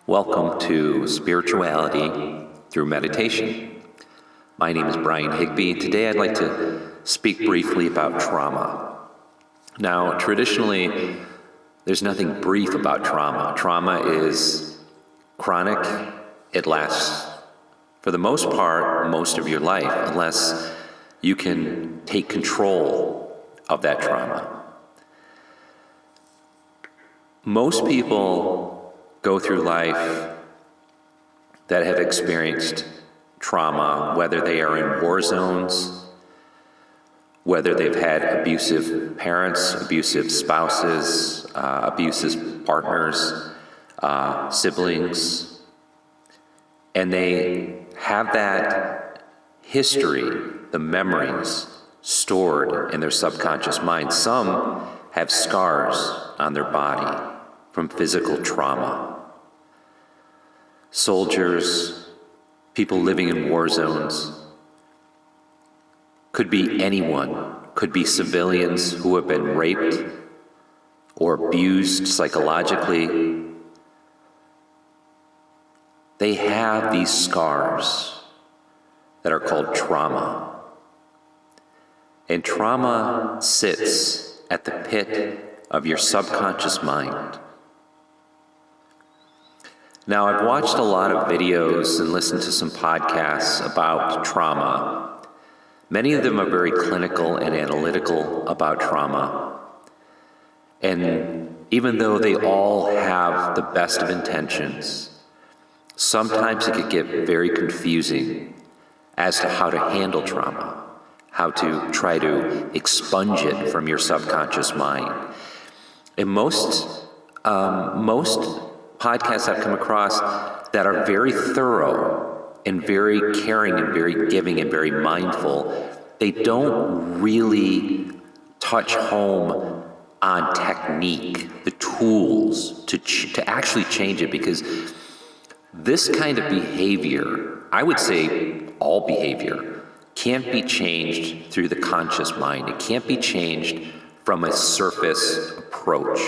Welcome to Spirituality through Meditation. My name is Brian Higbee. Today I'd like to speak briefly about trauma. Now, traditionally, there's nothing brief about trauma. Trauma is chronic. It lasts, for the most part, most of your life, unless you can take control of that trauma. Most people go through life that have experienced trauma, whether they are in war zones, whether they've had abusive parents, abusive spouses, abusive partners, siblings, and they have that history, the memories stored in their subconscious mind. Some have scars on their body from physical trauma. Soldiers, people living in war zones, could be anyone, could be civilians who have been raped or abused psychologically. They have these scars that are called trauma. And trauma sits at the pit of your subconscious mind. Now, I've watched a lot of videos and listened to some podcasts about trauma. Many of them are very clinical and analytical about trauma. And even though they all have the best of intentions, sometimes it could get very confusing as to how to handle trauma, how to try to expunge it from your subconscious mind. And most podcasts I've come across that are very thorough and very caring and very giving and very mindful, they don't really touch home on technique, the tools to actually change it, because this kind of behavior, I would say all behavior, can't be changed through the conscious mind. It can't be changed from a surface approach.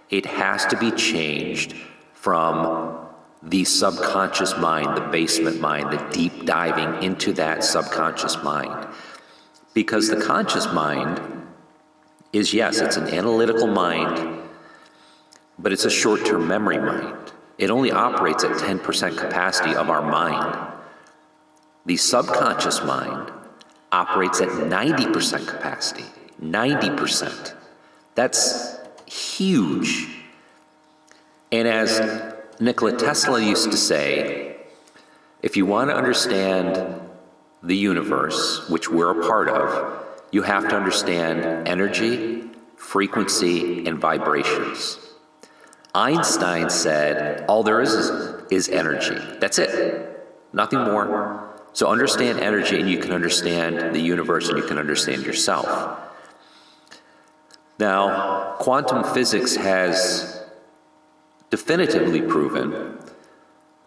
It has to be changed from the subconscious mind, the basement mind, the deep diving into that subconscious mind. Because the conscious mind is, yes, it's an analytical mind, but it's a short-term memory mind. It only operates at 10% capacity of our mind. The subconscious mind operates at 90% capacity, 90%. That's huge. And as Nikola Tesla used to say, if you want to understand the universe, which we're a part of, you have to understand energy, frequency, and vibrations. Einstein said, all there is energy. That's it. Nothing more. So understand energy and you can understand the universe and you can understand yourself. Now, quantum physics has definitively proven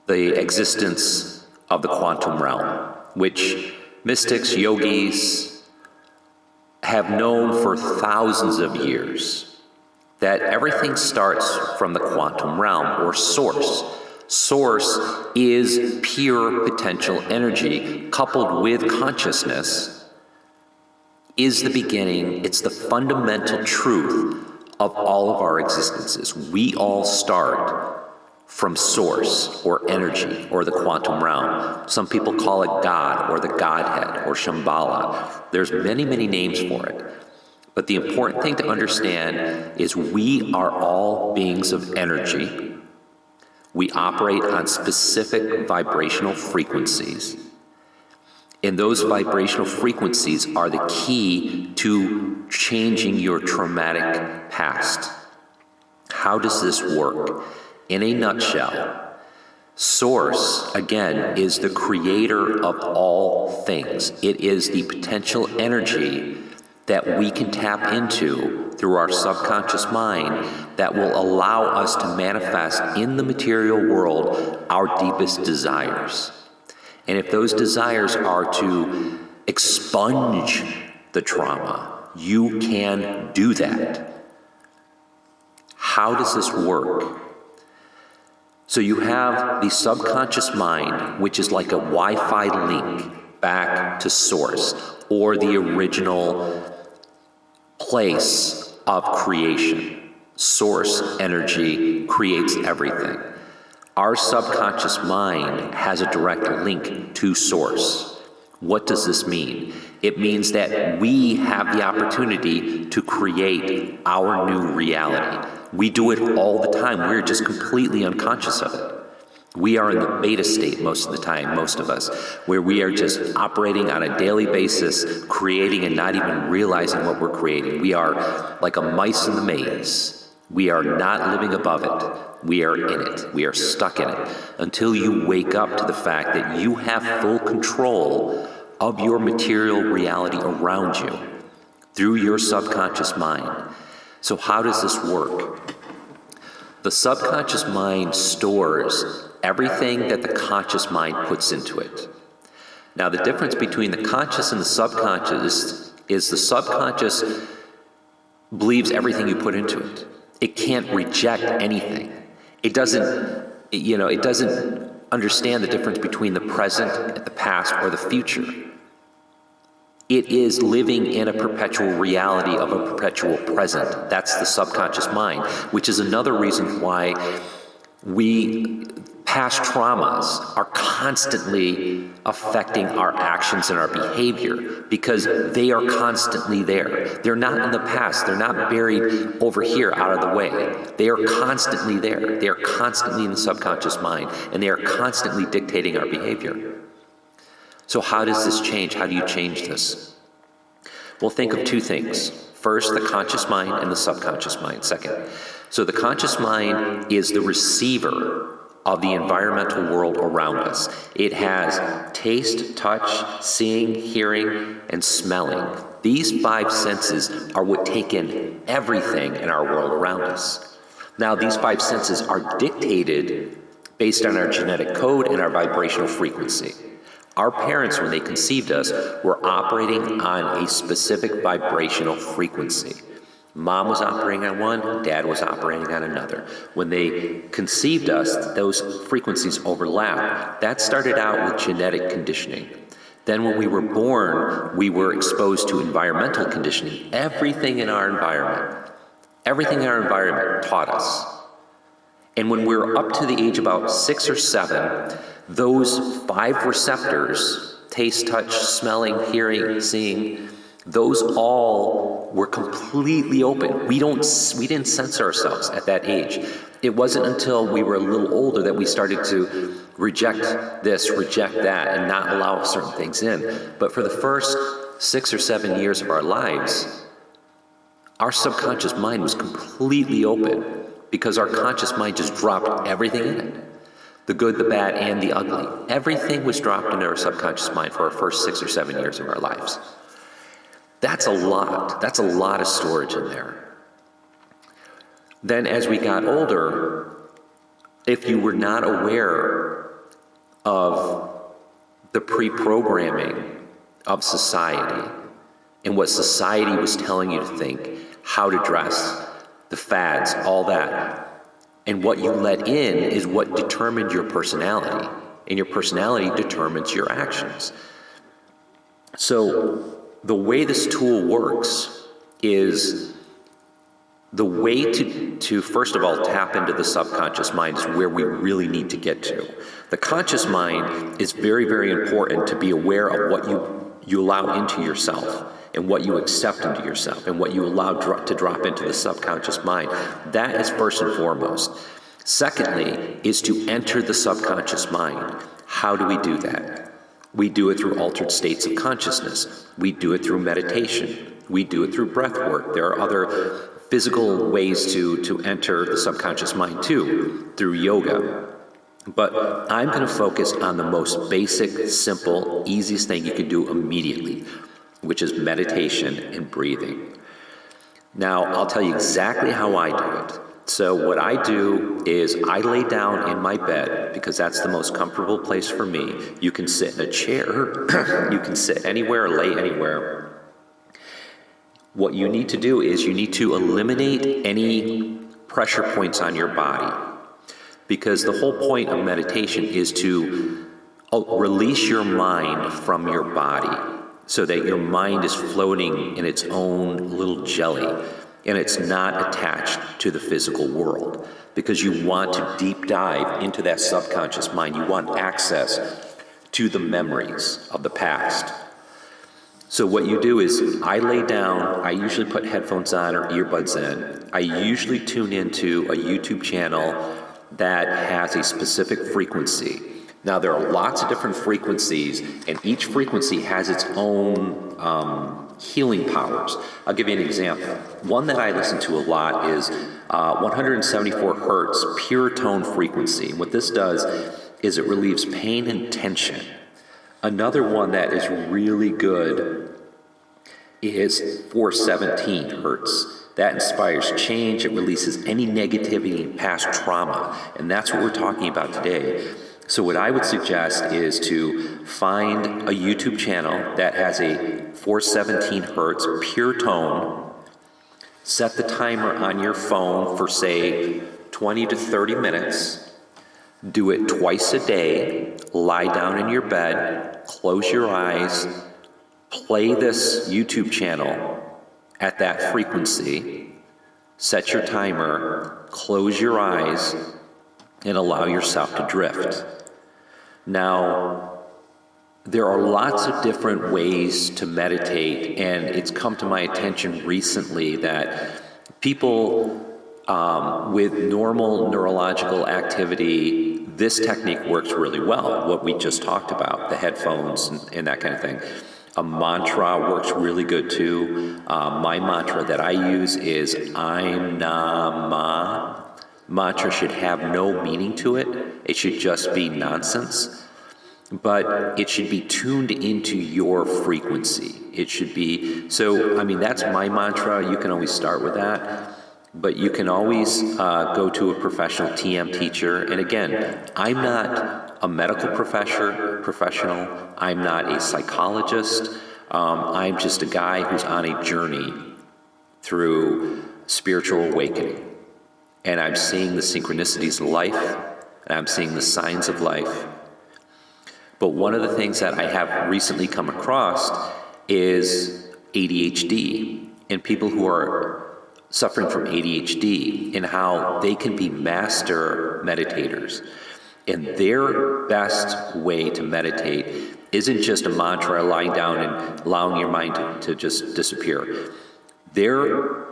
the existence of the quantum realm, which mystics, yogis have known for thousands of years, that everything starts from the quantum realm or source. Source is pure potential energy coupled with consciousness is the beginning. It's the fundamental truth of all of our existences. We all start from source or energy or the quantum realm. Some people call it God or the Godhead or Shambhala. There's many, many names for it. But the important thing to understand is we are all beings of energy. We operate on specific vibrational frequencies. And those vibrational frequencies are the key to changing your traumatic past. How does this work? In a nutshell, Source, again, is the creator of all things. It is the potential energy that we can tap into through our subconscious mind that will allow us to manifest in the material world our deepest desires. And if those desires are to expunge the trauma, you can do that. How does this work? So you have the subconscious mind, which is like a Wi-Fi link back to source, or the original place of creation. Source energy creates everything. Our subconscious mind has a direct link to source. What does this mean? It means that we have the opportunity to create our new reality. We do it all the time. We're just completely unconscious of it. We are in the beta state most of the time, most of us, where we are just operating on a daily basis, creating and not even realizing what we're creating. We are like a mice in the maze. We are not living above it. We are in it. We are stuck in it until you wake up to the fact that you have full control of your material reality around you through your subconscious mind. So how does this work? The subconscious mind stores everything that the conscious mind puts into it. Now, the difference between the conscious and the subconscious is the subconscious believes everything you put into it. It can't reject anything. It doesn't, it doesn't understand the difference between the present, the past, or the future. It is living in a perpetual reality of a perpetual present. That's the subconscious mind, which is another reason why past traumas are constantly affecting our actions and our behavior, because they are constantly there. They're not in the past. They're not buried over here out of the way. They are constantly there. They are constantly in the subconscious mind, and they are constantly dictating our behavior. So how does this change? How do you change this? Well, think of two things. First, the conscious mind, and the subconscious mind, second. So the conscious mind is the receiver of the environmental world around us. It has taste, touch, seeing, hearing, and smelling. These five senses are what take in everything in our world around us. Now, these five senses are dictated based on our genetic code and our vibrational frequency. Our parents, when they conceived us, were operating on a specific vibrational frequency. Mom was operating on one, Dad was operating on another. When they conceived us, those frequencies overlapped. That started out with genetic conditioning. Then when we were born, we were exposed to environmental conditioning. Everything in our environment taught us. And when we were up to the age about 6 or 7, those 5 receptors, taste, touch, smelling, hearing, seeing, those all were completely open. We didn't sense ourselves at that age. It wasn't until we were a little older that we started to reject this, reject that, and not allow certain things in. But for the first 6 or 7 years of our lives, our subconscious mind was completely open, because our conscious mind just dropped everything in it. The good, the bad, and the ugly. Everything was dropped into our subconscious mind for our first 6 or 7 years of our lives. That's a lot. That's a lot of storage in there. Then as we got older, if you were not aware of the pre-programming of society and what society was telling you to think, how to dress, the fads, all that, and what you let in is what determined your personality, and your personality determines your actions. So the way this tool works is the way to first of all tap into the subconscious mind is where we really need to get to. The conscious mind is very, very important to be aware of what you allow into yourself and what you accept into yourself and what you allow to drop into the subconscious mind. That is first and foremost. Secondly is to enter the subconscious mind. How do we do that? We do it through altered states of consciousness. We do it through meditation. We do it through breath work. There are other physical ways to enter the subconscious mind too, through yoga. But I'm going to focus on the most basic, simple, easiest thing you can do immediately, which is meditation and breathing. Now, I'll tell you exactly how I do it. So what I do is I lay down in my bed, because that's the most comfortable place for me. You can sit in a chair, you can sit anywhere, lay anywhere. What you need to do is you need to eliminate any pressure points on your body. because the whole point of meditation is to release your mind from your body so that your mind is floating in its own little jelly and it's not attached to the physical world, because you want to deep dive into that subconscious mind. You want access to the memories of the past. So what you do is, I lay down, I usually put headphones on or earbuds in. I usually tune into a YouTube channel that has a specific frequency. Now, there are lots of different frequencies, and each frequency has its own healing powers. I'll give you an example. One that I listen to a lot is 174 hertz pure tone frequency. What this does is it relieves pain and tension. Another one that is really good is 417 hertz. That inspires change. It releases any negativity and past trauma. And that's what we're talking about today. So what I would suggest is to find a YouTube channel that has a 417 hertz pure tone. Set the timer on your phone for, say, 20 to 30 minutes. Do it twice a day. Lie down in your bed, close your eyes, play this YouTube channel at that frequency, set your timer, close your eyes, and allow yourself to drift. Now, there are lots of different ways to meditate, and it's come to my attention recently that people with normal neurological activity, this technique works really well, what we just talked about, the headphones and that kind of thing. A mantra works really good too. My mantra that I use is I'm Nama. Mantra should have no meaning to it. It should just be nonsense. But it should be tuned into your frequency. It should be, so, I mean, that's my mantra. You can always start with that. But you can always go to a professional TM teacher. And again, I'm not a medical professional. I'm not a psychologist. I'm just a guy who's on a journey through spiritual awakening. And I'm seeing the synchronicities of life, and I'm seeing the signs of life. But one of the things that I have recently come across is ADHD, and people who are suffering from ADHD, and how they can be master meditators. And their best way to meditate isn't just a mantra, lying down and allowing your mind to just disappear. Their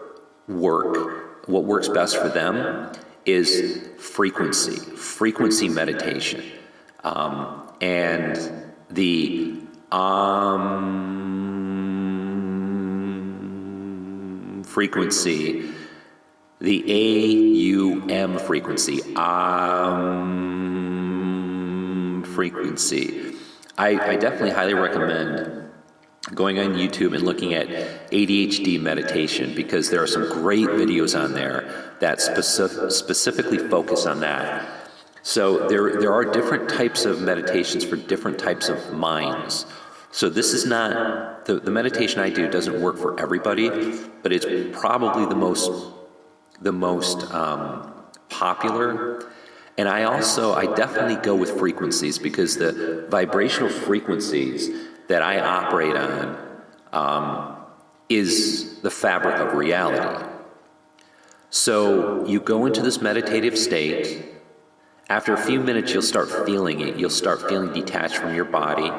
work, what works best for them, is frequency meditation. And the frequency, the AUM frequency, frequency. I definitely highly recommend going on YouTube and looking at ADHD meditation, because there are some great videos on there that specifically focus on that. So there are different types of meditations for different types of minds. So this is not, the meditation I do doesn't work for everybody, but it's probably the most popular. And I definitely go with frequencies, because the vibrational frequencies that I operate on is the fabric of reality. So you go into this meditative state. After a few minutes, you'll start feeling it. You'll start feeling detached from your body.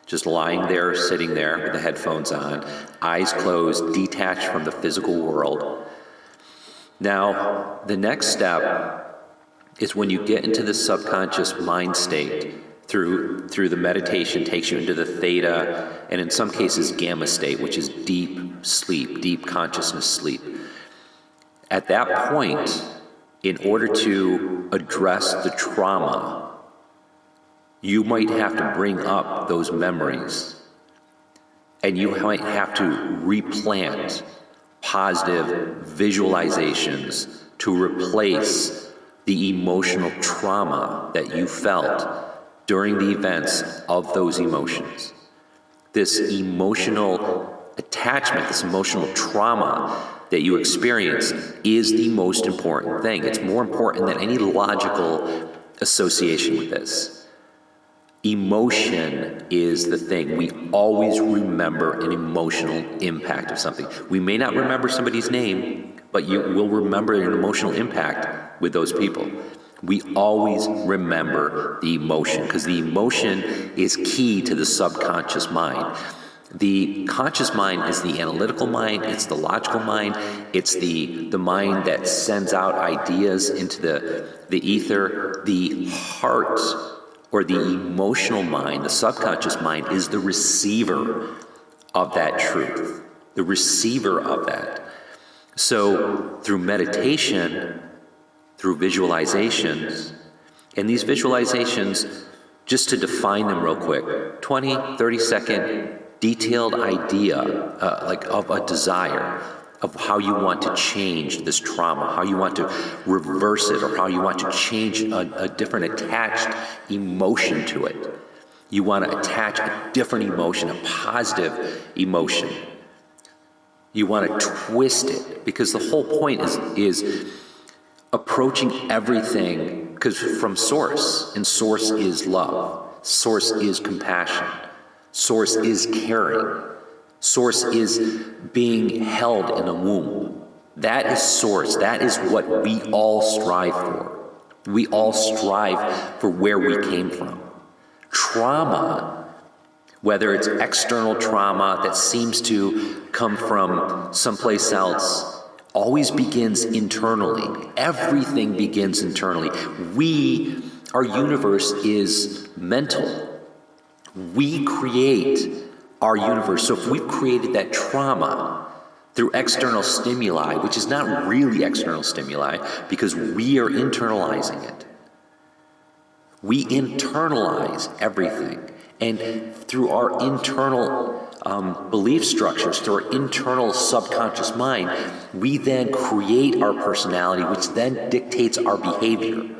Just lying there, sitting there with the headphones on, eyes closed, detached from the physical world. Now, the next step is when you get into the subconscious mind state, through the meditation takes you into the theta, and in some cases gamma state, which is deep sleep, deep consciousness sleep. At that point, in order to address the trauma, you might have to bring up those memories, and you might have to replant positive visualizations to replace the emotional trauma that you felt during the events of those emotions. This emotional attachment, this emotional trauma that you experience is the most important thing. It's more important than any logical association with this. Emotion is the thing. We always remember an emotional impact of something. We may not remember somebody's name, but you will remember an emotional impact with those people. We always remember the emotion, because the emotion is key to the subconscious mind. The conscious mind is the analytical mind, it's the logical mind, it's the mind that sends out ideas into the ether. The heart, or the emotional mind, the subconscious mind, is the receiver of that truth, the receiver of that. So through meditation, through visualizations, and these visualizations, just to define them real quick, 20, 30-second detailed idea like of a desire, of how you want to change this trauma, how you want to reverse it, or how you want to change a different attached emotion to it. You want to attach a different emotion, a positive emotion. You want to twist it, because the whole point is approaching everything because from source, and source is love, source is compassion, source is caring, source is being held in a womb. That is source. That is what we all strive for. We all strive for where we came from. Trauma, whether it's external trauma that seems to come from someplace else, always begins internally. Everything begins internally. Our universe is mental. We create our universe. So if we've created that trauma through external stimuli, which is not really external stimuli because we are internalizing it. We internalize everything. And through our internal belief structures, through our internal subconscious mind, we then create our personality, which then dictates our behavior.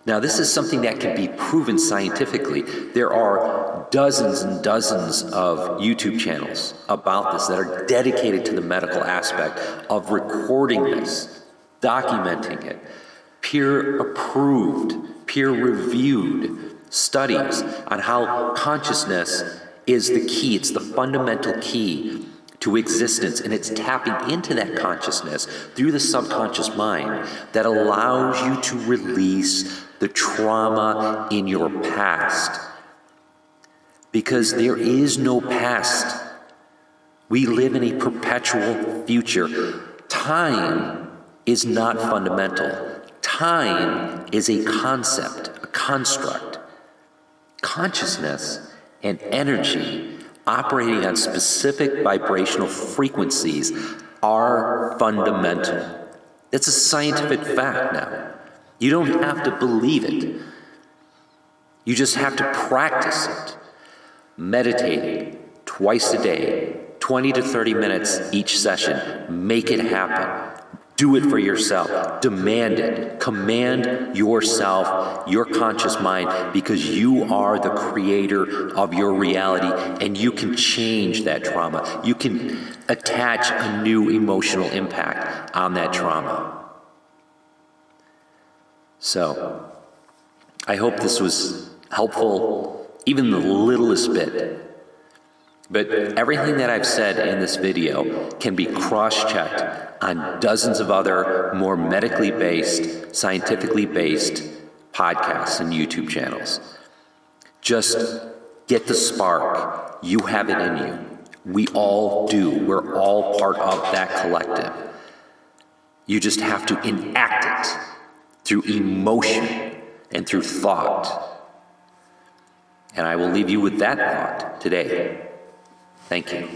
Now, this is something that can be proven scientifically. There are dozens and dozens of YouTube channels about this that are dedicated to the medical aspect of recording this, documenting it, peer-approved, peer-reviewed studies on how consciousness is the key. It's the fundamental key to existence, and it's tapping into that consciousness through the subconscious mind that allows you to release the trauma in your past. Because there is no past. We live in a perpetual future. Time is not fundamental. Time is a concept, a construct. Consciousness and energy operating on specific vibrational frequencies are fundamental. It's a scientific fact now. You don't have to believe it. You just have to practice it. Meditating twice a day, 20 to 30 minutes each session. Make it happen. Do it for yourself. Demand it. Command yourself, your conscious mind, because you are the creator of your reality, and you can change that trauma. You can attach a new emotional impact on that trauma. So, I hope this was helpful, even the littlest bit. But everything that I've said in this video can be cross-checked on dozens of other more medically based, scientifically based podcasts and YouTube channels. Just get the spark. You have it in you. We all do. We're all part of that collective. You just have to enact it through emotion and through thought. And I will leave you with that thought today. Thank you.